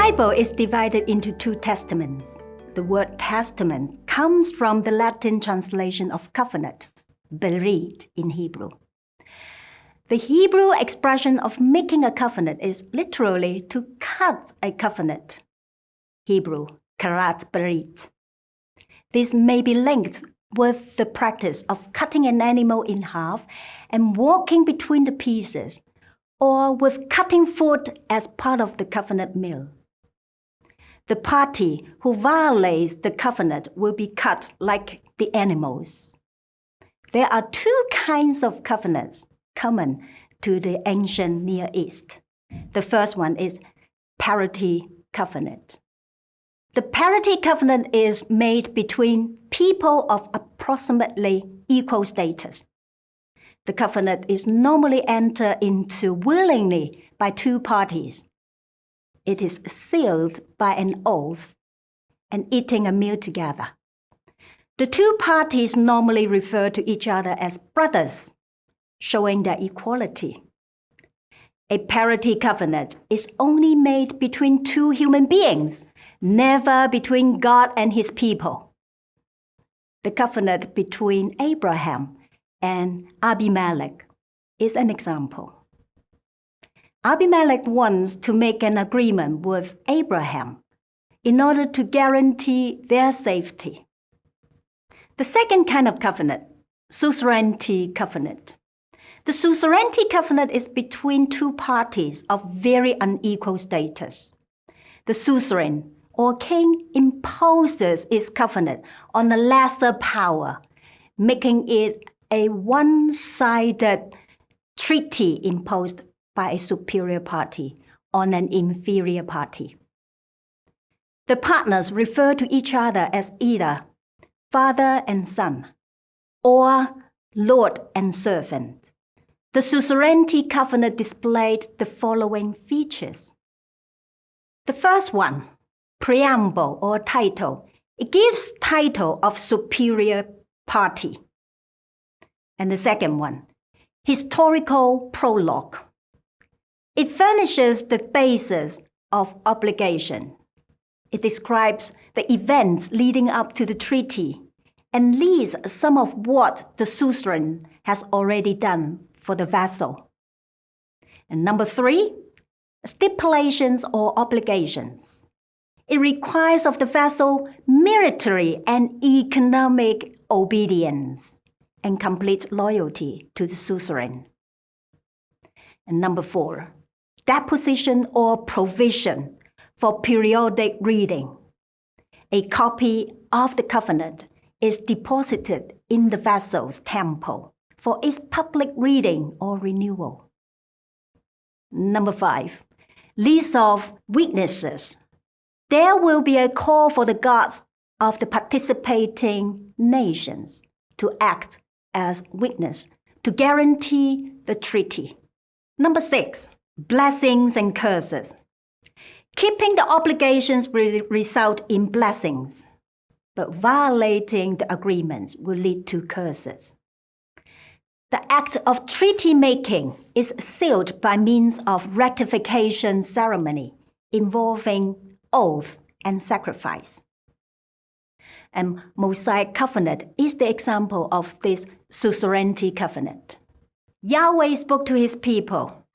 Bible is divided into two testaments. The word testament comes from the Latin translation of covenant, berit in Hebrew. The Hebrew expression of making a covenant is literally to cut a covenant. Hebrew, karat berit. This may be linked with the practice of cutting an animal in half and walking between the pieces, or with cutting food as part of the covenant meal. The party who violates the covenant will be cut like the animals. There are two kinds of covenants common to the ancient Near East. The first one is parity covenant. The parity covenant is made between people of approximately equal status. The covenant is normally entered into willingly by two parties. It is sealed by an oath and eating a meal together. The two parties normally refer to each other as brothers, showing their equality. A parity covenant is only made between two human beings, never between God and his people. The covenant between Abraham and Abimelech is an example. Abimelech wants to make an agreement with Abraham in order to guarantee their safety. The second kind of covenant, suzerainty covenant. The suzerainty covenant is between two parties of very unequal status. The suzerain or king imposes its covenant on a lesser power, making it a one-sided treaty imposed by a superior party on an inferior party. The partners refer to each other as either father and son or lord and servant. The suzerainty covenant displayed the following features. The first one, preamble or title. It gives title of superior party. And the second one, historical prologue. It furnishes the basis of obligation. It describes the events leading up to the treaty and lists some of what the suzerain has already done for the vassal. And number 3, stipulations or obligations. It requires of the vassal military and economic obedience and complete loyalty to the suzerain. And number 4, deposition or provision for periodic reading. A copy of the covenant is deposited in the vassal's temple for its public reading or renewal. Number 5, list of witnesses. There will be a call for the gods of the participating nations to act as witness to guarantee the treaty. Number 6, blessings and curses. Keeping the obligations will result in blessings, but violating the agreements will lead to curses. The act of treaty making is sealed by means of ratification ceremony involving oath and sacrifice. And Mosaic covenant is the example of this suzerainty covenant. Yahweh spoke to his people,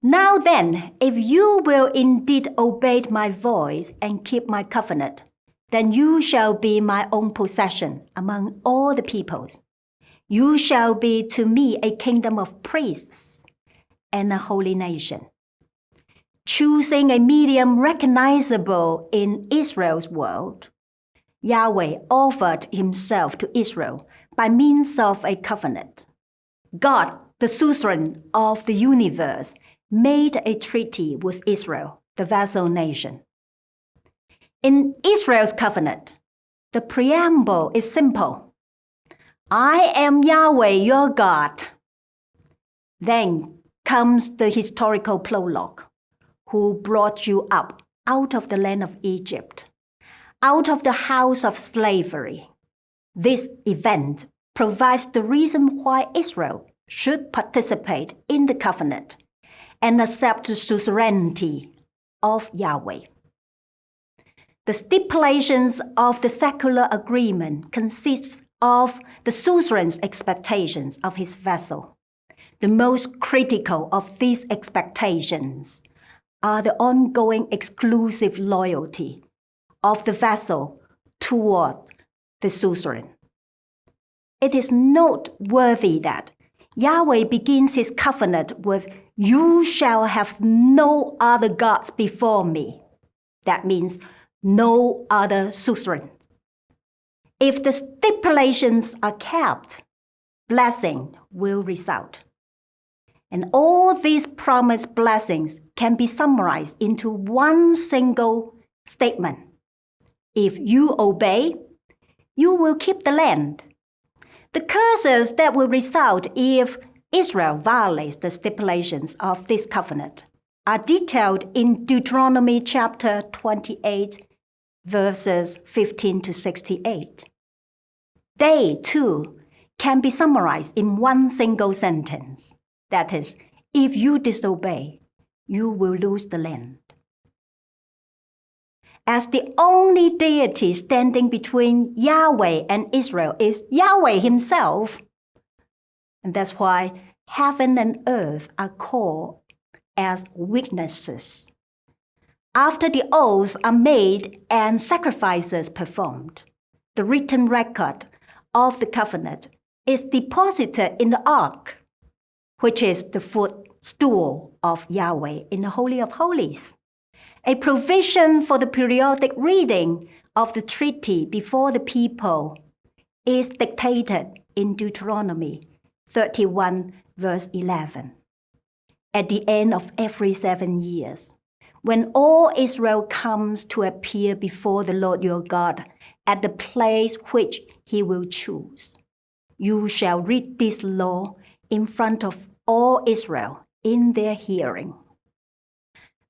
"Now then, if you will indeed obey my voice and keep my covenant, then you shall be my own possession among all the peoples. You shall be to me a kingdom of priests and a holy nation." Choosing a medium recognizable in Israel's world, Yahweh offered himself to Israel by means of a covenant. God, the suzerain of the universe, made a treaty with Israel, the vassal nation. In Israel's covenant, the preamble is simple. "I am Yahweh, your God." Then comes the historical prologue. "Who brought you up out of the land of Egypt, out of the house of slavery." This event provides the reason why Israel should participate in the covenant and accept the suzerainty of Yahweh. The stipulations of the secular agreement consist of the suzerain's expectations of his vessel. The most critical of these expectations are the ongoing exclusive loyalty of the vessel toward the suzerain. It is noteworthy that Yahweh begins his covenant with, "You shall have no other gods before me." That means no other suzerains. If the stipulations are kept, blessing will result. And all these promised blessings can be summarized into one single statement. If you obey, you will keep the land. The curses that will result if Israel violates the stipulations of this covenant are detailed in Deuteronomy chapter 28, verses 15 to 68. They, too, can be summarized in one single sentence. That is, if you disobey, you will lose the land. As the only deity standing between Yahweh and Israel is Yahweh himself, and that's why heaven and earth are called as witnesses. After the oaths are made and sacrifices performed, the written record of the covenant is deposited in the ark, which is the footstool of Yahweh in the Holy of Holies. A provision for the periodic reading of the treaty before the people is dictated in Deuteronomy 31, verse 11. At the end of every 7 years, when all Israel comes to appear before the Lord your God at the place which he will choose, you shall read this law in front of all Israel in their hearing.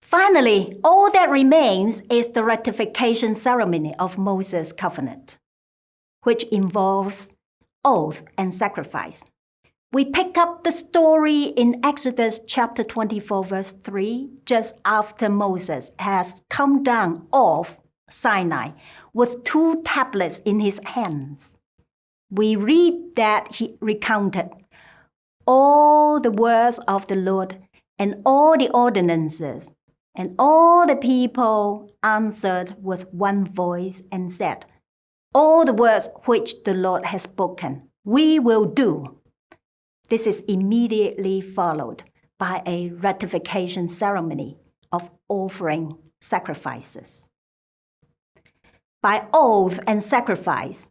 Finally, all that remains is the ratification ceremony of Moses' covenant, which involves oath and sacrifice. We pick up the story in Exodus chapter 24, verse 3, just after Moses has come down off Sinai with 2 tablets in his hands. We read that he recounted all the words of the Lord and all the ordinances, and all the people answered with one voice and said, "All the words which the Lord has spoken, we will do." This is immediately followed by a ratification ceremony of offering sacrifices. By oath and sacrifice,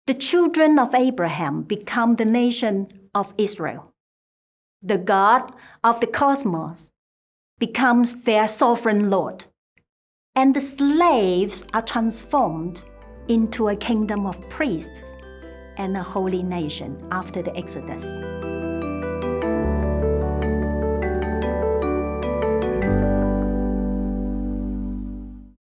the children of Abraham become the nation of Israel. The God of the cosmos becomes their sovereign Lord, and the slaves are transformed into a kingdom of priests and a holy nation after the Exodus.